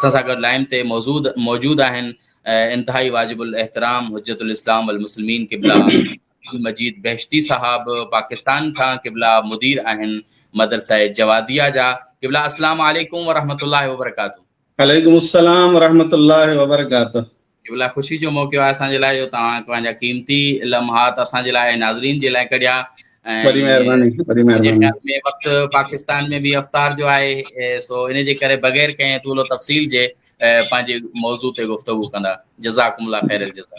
असां सां गॾु लाइन ते मौजूद आहिनि इंतहाई वाजिबुल एहतराम हुज्जतुल इस्लाम वल मुस्लिमीन क़िबला मजीद बेहश्ती साहब पाकिस्तान खां क़िबला मुदीर आहिनि मदरसा जवादिया जा। क़िबला अस्सलाम वालेकुम व रहमतुल्लाहि व बरकातहू। वालेकुम अस्सलाम व रहमतुल्लाहि व बरकातहू। क़िबला ख़ुशी जो मौक़ो आहे असांजे लाइ जो तव्हां पंहिंजा क़ीमती लम्हात असांजे लाइ नाज़रीन जे लाइ कढिया। बड़ी महिरबानी, बड़ी मुंहिंजे महिरबानी। ख़्याल में वक़्तु पाकिस्तान में भी अफ़्तार जो आहे, सो इन जे करे बग़ैर कंहिं तूलो तफ़सील जे पंहिंजे मौज़ू ते गुफ़्तगू कंदा। जज़ाकुमुल्लाह खैरल जज़ा।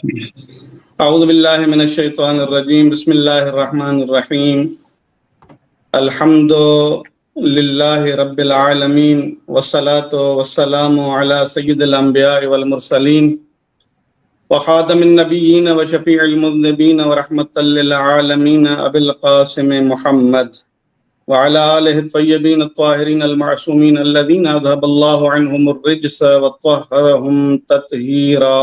अऊज़ु बिल्लाहि मिनश शैतानिर रजीम, बिस्मिल्लाहिर रहमानिर रहीम। अल्हम्दुलिल्लाहि रब्बिल आलमीन वस्सलातु वस्सलामु अला सय्यिदिल अंबिया वल मुरसलीन व खातमिन नबिय्यीन व शफीइल मुज़निबीन व रहमतल लिल आलमीन अबिल क़ासिम मुहम्मद व अला आलिहि तय्यबीन अत्ताहिरीन अल मासूमीन अल्लज़ीना अज़हबल्लाहु अन्हुमुर रिज्स व तह्हरहुम तत्हीरा।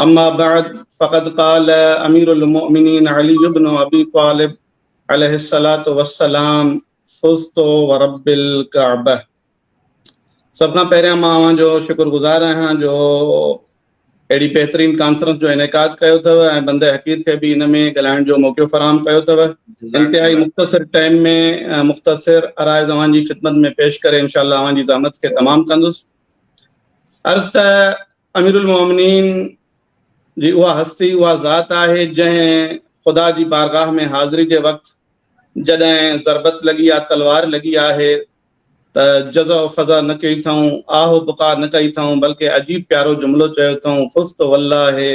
अम्मा बाद फ़क़द क़ाल अमीरुल मुमिनीन अली इब्न अबी तालिब अलैहिस्सलातु वस्सलाम फ़ुज़्तु व रब्बिल कअबा। सब खां पहिरियां मां जो शुक्रगुज़ार आहियां जो अहिड़ी बहितरीन कॉन्फ्रेंस जो इनेकाद कयो अथव ऐं बंदे हक़ीर खे बि इन में ॻाल्हाइण जो मौक़ो फराहम कयो अथव। इंतिहाई मुख़्तसिर टाइम में मुख़्तसिर अराइज़ अवां जी ख़िदमत में पेश करे इंशाअल्लाह अवां जी ज़हमत खे तमामु कंदुसि। अर्ज़ त अमीरुल मोमिनीन जी उहा हस्ती, उहा ज़ात आहे जंहिं ख़ुदा जी बारगाह में हाज़िरी जे वक़्तु जॾहिं ज़रबत लॻी आहे, तलवार लॻी आहे, त जज़ा फ़ज़ा न कई अथऊं, आहो बुका न कई अथऊं, बल्कि अजीब प्यारो जुमिलो चयो अथऊं, फ़ुज़्तु वल्लाहि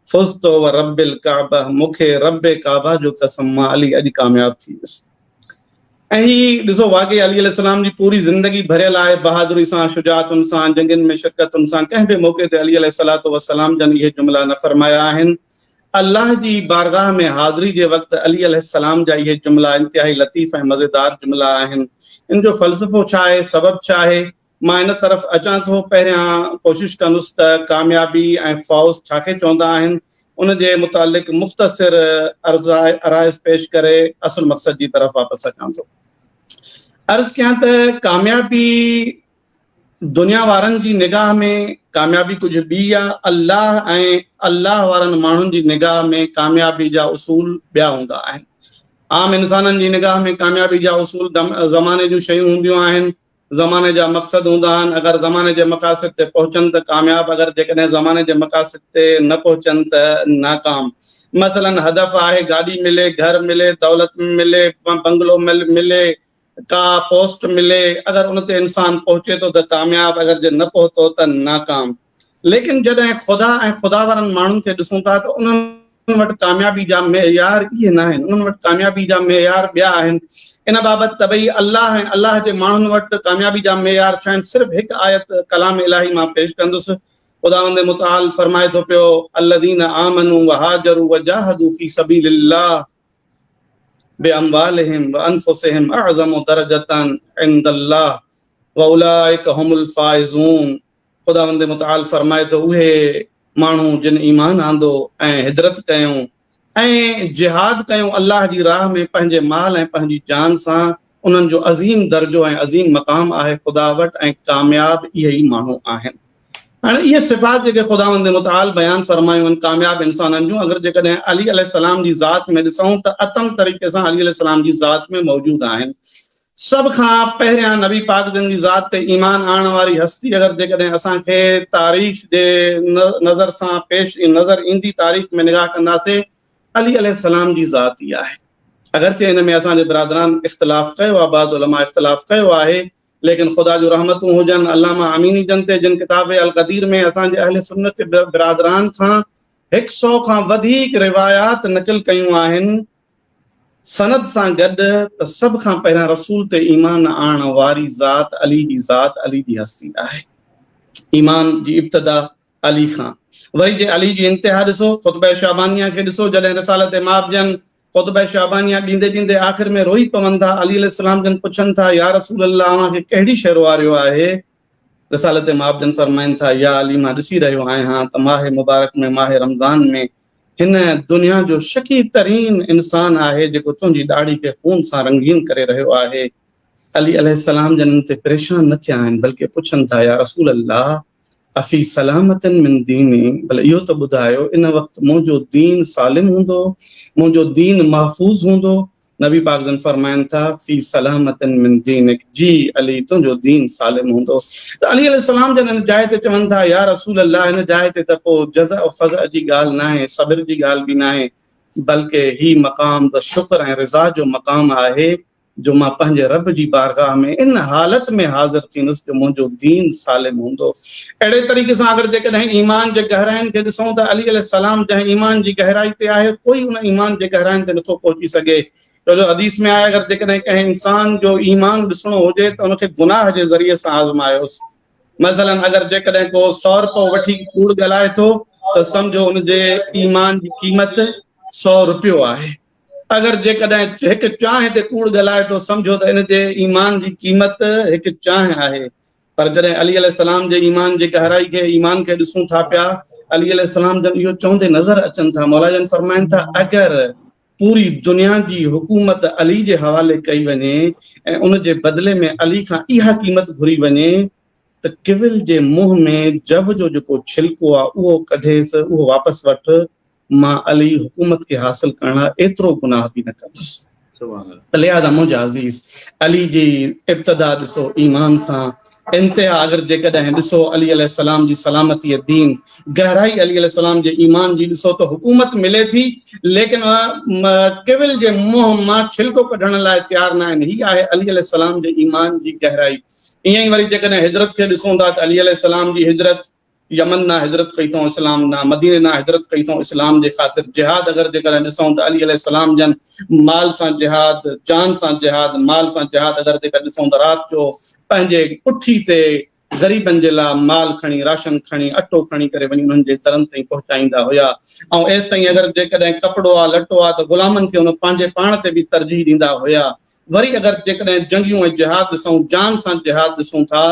फ़ुज़्तु व रब्बिल काबा, मूंखे रब्बे काबा जो कसम, मां अली अॼु कामयाब थी वियुसि। ऐं ही ॾिसो वाक़ई अली अलैहिस्सलाम जी पूरी ज़िंदगी भरियल आहे बहादुरी सां, शुजाअतुनि सां, जंगनि में शिरकतुनि सां। कंहिं बि मौक़े ते अली अलैहिस्सलातु वस्सलाम जन इहे जुमिला न फरमाया आहिनि। अल्लाह जी बारगाह में हाज़िरी जे वक़्तु अली अलैहिस्सलाम जा इहे जुमिला इंतिहाई लतीफ़ ऐं मज़ेदार जुमिला आहिनि। इन जो फ़लसफ़ो छा आहे, सबबु छा आहे, मां इन तरफ़ अचां थो। पहिरियां कोशिशि कंदुसि त कामयाबी ऐं फ़ौज़ छाखे चवंदा आहिनि, उन जे मुतालिक़ मुख़्तसिर अराइज़ पेश करे असुल मक़सद जी तरफ़ वापसि अचां थो। अर्ज़ कयां त कामयाबी दुनिया वारनि जी निगाह में कामयाबी कुझु ॿी आहे। अल्लाह ऐं अल्लाह वारनि माण्हुनि जी निगाह में कामयाबी जा उसूल ॿिया हूंदा आहिनि। आम इंसाननि जी निगाह में कामयाबी जा उसूल ज़माने जूं शयूं हूंदियूं आहिनि, ज़माने जा मक़सद हूंदा आहिनि। अगरि ज़माने जे मक़ासिद ते पहुचनि त कामयाब, अगरि जेकॾहिं ज़माने जे मक़ासिद ते न पहुचनि त नाकाम। मसलन हदफ़ आहे गाॾी मिले, घर मिले, दौलत मिले, बंगलो मिले, का पोस्ट मिले, अगरि उन ते इंसान पहुचे थो त कामयाब, अगरि जे न पहुतो त नाकाम। लेकिन जॾहिं ख़ुदा ऐं ख़ुदा वारनि माण्हुनि खे ॾिसूं था त उन्हनि वटि कामयाबी जा मेयार इहे न आहिनि, उन्हनि वटि कामयाबी जा मेयार ॿिया आहिनि। इन बाबति त भई अल्लाह ऐं अल्लाह जे माण्हुनि वटि कामयाबी जा मेयार छा आहिनि, सिर्फ़ु हिकु आयत कलाम इलाही मां पेश कंदुसि। ख़ुदावंद मुतआल फरमाए थो पियो, अल्लज़ीना आमनू व हाजरू व जाहदू फी सबीलिल्लाह बिअम्वालिहिम व अनफुसिहिम अअज़मु दरजतन इंदल्लाह व उलाइका हुमुल फाइज़ून। ख़ुदावंद मुतआल फरमाए थो, उहे माण्हू जिन ईमान आंदो ऐं हिजरत कयूं ऐं जिहाद कयूं अल्लाह जी राह में पंहिंजे माल ऐं पंहिंजी जान सां, उन्हनि जो अज़ीम दर्जो ऐं अज़ीम मक़ाम आहे ख़ुदा वटि, ऐं कामयाब इहे ई माण्हू आहिनि। हाणे इहे सिफ़ात जेके ख़ुदावंद मुतआल बयानु फरमायूं आहिनि कामयाब इंसाननि जूं, अगरि जेकॾहिं अली अलैहिस्सलाम जी ज़ात में ॾिसूं त अतम तरीक़े सां अली अलैहिस्सलाम जी ज़ात में मौजूदु आहिनि। सभ खां पहिरियां नबी पाक जन जी ज़ात ते ईमान आणण वारी हस्ती अगरि जेकॾहिं असांखे तारीख़ जे नज़र सां नज़र ईंदी, तारीख़ में निगाह कंदासीं, अली अलैहिस्सलाम जी ज़ात ई आहे। अगरचे हिन में असांजे बिरादरान इख़्तिलाफ़ कयो आहे, बाज़ उलमा इख़्तिलाफ़ कयो आहे, लेकिन ख़ुदा जूं रहमतूं हुजनि अल्लामा अमीनी जन ते, जिन किताब अल क़दीर में असांजे अहले सुन्नत बिरादरान खां 100 खां वधीक रिवायात नक़ल कयूं आहिनि सनद सां गॾु, त सभ खां पहिरियां रसूल ते ईमान आणण वारी ज़ात अली जी ज़ात, अली जी हस्ती आहे। ईमान जी इब्तिदा अली खां, वरी जे अली जी इंतिहा ॾिसो, ख़ुतबा शाबानिया खे ॾिसो, जॾहिं रिसालत माब जन ख़ुतबा शाबानिया ॾींदे ॾींदे आख़िर में रोई पवनि था, अली अलैहिस्सलाम जन पुछनि था, या रसूल अल्लाह अव्हांखे कहिड़ी शइ रुआरियो आहे? रिसालत माब जन फरमाइनि था, या अली मां ॾिसी रहियो आहियां त माह मुबारक में, माह रमज़ान में हिन दुनिया जो शकी तरीन इंसान आहे जेको तुंहिंजी ॾाढ़ी खे खून सां रंगीन करे रहियो आहे। अली अलैहिस्सलाम जन ते परेशान न थिया आहिनि, बल्कि पुछनि था या रसूल अल्लाह अफ़ी सलामतन मिन दीनी, भले इहो त ॿुधायो इन वक़्तु मुंहिंजो दीन सालिम हूंदो, मुंहिंजो दीन महफ़ूज़ हूंदो? नबी पाक जन फरमाइनि था फी सलामतन मिन दीनिक, जी अली तुंहिंजो दीन सालिम हूंदो। त अली अलैहिस्सलाम जन हिन जाइ ते चवनि था या रसूल अल्लाह हिन जाइ ते त पोइ जज़ा और फज़ा जी ॻाल्हि न आहे, सब्र जी ॻाल्हि बि न आहे, बल्कि ही मक़ाम त शुक्र ऐं रिज़ा जो मक़ाम आहे जो मां पंहिंजे रब जी बारगाह में इन हालत में हाज़िर थींदुसि जो मुंहिंजो दीन सालिम हूंदो। अहिड़े तरीक़े सां अगरि जेकॾहिं ईमान जे गहराइनि खे ॾिसूं त अली अलैहिस्सलाम जंहिं ईमान जी गहराई ते आहे कोई उन ईमान जे गहराइनि ते नथो पहुची सघे। छो जो हदीस में आहे अगरि जेकॾहिं कंहिं इंसान जो ईमान ॾिसणो हुजे त उनखे गुनाह जे ज़रिए सां आज़मायोसि। मसलन अगरि जेकॾहिं को 100 रुपयो वठी कूड़ ॻाल्हाए थो त सम्झो हुनजे ईमान जी क़ीमत 100 रुपयो आहे। अगरि जेकॾहिं हिकु चांहि ते कूड़ ॻाल्हाए थो सम्झो त इन जे ईमान जी क़ीमत हिकु चांहि आहे। पर जॾहिं अली अलैहिस्सलाम जे ईमान जी गहराई खे ईमान खे ॾिसूं था पिया, अली अलैहिस्सलाम जन इहो चवंदे नज़र अचनि था, मौला जन फरमाइनि था अगरि पूरी दुनिया जी हुकूमत अली जे हवाले कई वञे ऐं उन जे बदिले में अली खां इहा क़ीमत घुरी वञे त किविल जे मुंहं में जव जो जेको छिलको आहे उहो कढेसि, उहो वापसि वठि, मां अली हुकूमत खे हासिल करण लाइ एतिरो गुनाह बि न कंदुसि। त लिहाज़ा मुंहिंजा अज़ीज़ अली जी इब्तिदा ॾिसो ईमान सां, इंतिहा अगरि जेकॾहिं ॾिसो अली अलैहिस्सलाम जी सलामती दीन, गहराई अली अलैहिस्सलाम जे ईमान जी ॾिसो त हुकूमत मिले थी लेकिन किविल जे मुंहं मां छिलको कढण लाइ तयारु न आहिनि। हीअ आहे अली अलैहिस्सलाम जे ईमान जी गहराई। ईअं ई वरी जेकॾहिं हिजरत खे ॾिसूं था त अली अलैहिस्सलाम जी हिजरत, यमन ना हिजरत कई अथऊं इस्लाम ना, मदीने ना हिजरत कई अथऊं इस्लाम जे ख़ातिर, जिहाद अगरि जेकॾहिं ॾिसूं त अली अलैहिस्सलाम जन माल सां जिहाद, जान सां जिहाद, माल सां जिहाद अगरि जेकॾहिं ॾिसूं त राति जो पंहिंजे पुठी ते ग़रीबनि जे लाइ माल खणी, राशन खणी, अटो खणी करे वञी उन्हनि जे दरनि ताईं पहुचाईंदा हुया। ऐं एसि ताईं अगरि जेकॾहिं कपिड़ो आहे, लटो आहे त ग़ुलामनि खे उन पंहिंजे पाण ते बि तरजीह ॾींदा हुया। वरी अगरि जेकॾहिं जंगियूं ऐं जिहाद ॾिसूं, जान सां जिहाद ॾिसूं था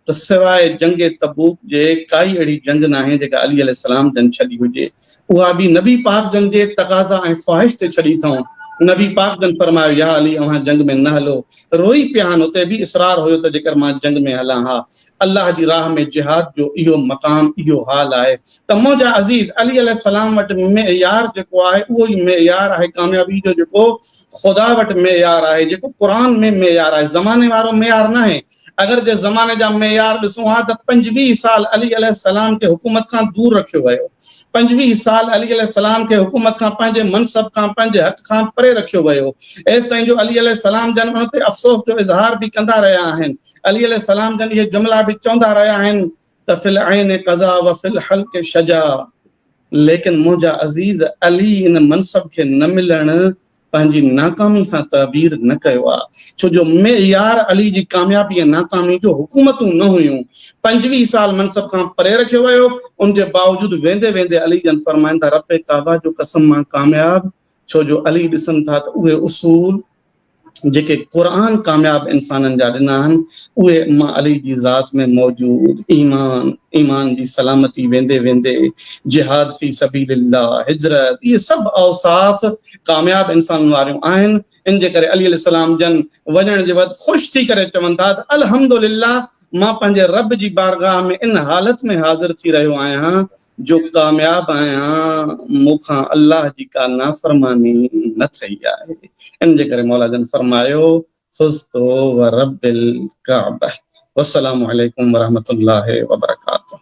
त सवाइ जंग तबूक जे काई अहिड़ी जंग न आहे जेका अली अलैहिस्सलाम जन छॾी हुजे। उहा बि नबी पाक जन जे तक़ाज़ा ऐं ख़्वाहिश ते छॾी अथऊं। नबी पाक जन फरमायो या अली अव्हां जंग में न हलो, रोई पिया आहिनि, उते बि इसरार हुयो त जेकर मां जंग में हलां हा। अल्लाह जी राह में जिहाद जो इहो मक़ाम, इहो हाल आहे। त मुंहिंजा अज़ीज़ अली अलैहिस्सलाम वटि मेयार जेको आहे उहो ई मेयार आहे कामयाबी जो, जेको ख़ुदा वटि मेयार आहे, जेको क़ुरान में मेयार आहे, ज़माने वारो मेयार न आहे। अगरि जे ज़माने जा मेयार ॾिसूं हा त 25 साल अली अलैहिस्सलाम खे हुकूमत खां दूर रखियो वियो। 25 साल अली अलैहिस्सलाम खे हुकूमत खां, पंहिंजे मनसब खां, पंहिंजे हक़ खां परे रखियो वियो। एसि ताईं जो अली अलैहिस्सलाम जन उन ते अफ़सोस जो इज़हार बि कंदा रहिया आहिनि। अली अलैहिस्सलाम जन इहे जुमिला बि चवंदा रहिया आहिनि त फिल ऐन क़ज़ा व फिल हल्क शजा, लेकिन मुंहिंजा अज़ीज़ अली इन मनसब खे न मिलणु पंहिंजी नाकामी सां तबीर न कयो आहे। छो जो मेयार अली जी कामयाबी ऐं नाकामी जो हुकूमतूं न हुयूं। 25 साल मनसब खां परे रखियो वियो, उनजे बावजूदि वेंदे वेंदे अली जन फरमाइनि था रब काबा जो कसम मां कामयाब, छो जो अली ॾिसनि था त उहे उसूल जेके क़ुरान कामयाब इंसाननि जा ॾिना आहिनि उहे मां अली जी ज़ात में मौजूद। ईमान जी सलामती, वेंदे वेंदे जिहाद फी सबीलिल्लाह, हिजरत, इहे सभु औसाफ़ कामयाब इंसान वारियूं आहिनि। इन जे करे अली अलैहिस्सलाम जन वञण जे वक़्तु ख़ुशि थी करे चवनि था त अल्हम्दुलिल्लाह, मां पंहिंजे रब जी बारगाह में इन हालत में हाज़िर थी रहियो आहियां जो कामयाब आहियां, मूंखां अल्लाह जी का नाफ़रमानी न थई आहे। इन जे करे मौला जन फरमायो फ़ुज़्तु व रब्बिल काबा। वस्सलामु अलैकुम व रहमतुल्लाहि व बरकातुहू।